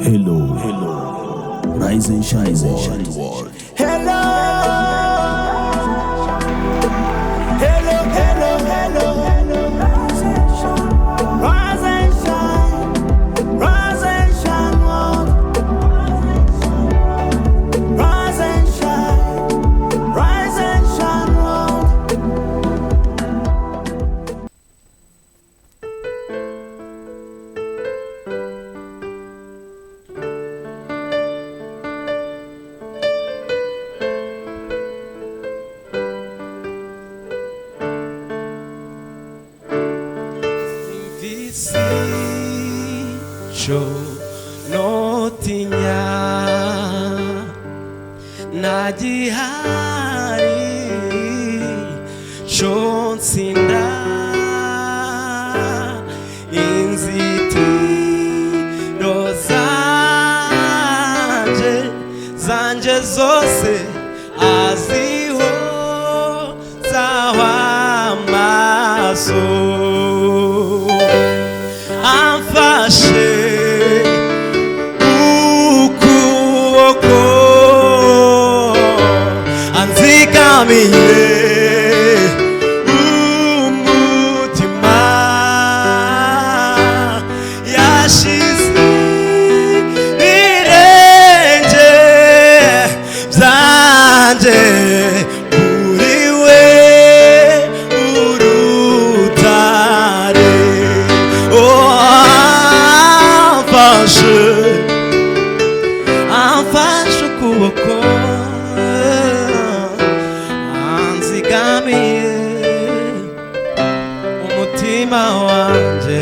Hello, rise and shine world. Hello, rise and shine, rise and shine world. Rise and shine, rise and shine world. Cho notinya nagihari cho nsinda inzitiro zanje zose aziho zawa amaso amfashe ukuboko anzigamiye umutima yashize ibirenge byanje kuri we urutare amfashe ukuboko anzigamiye umutima wanje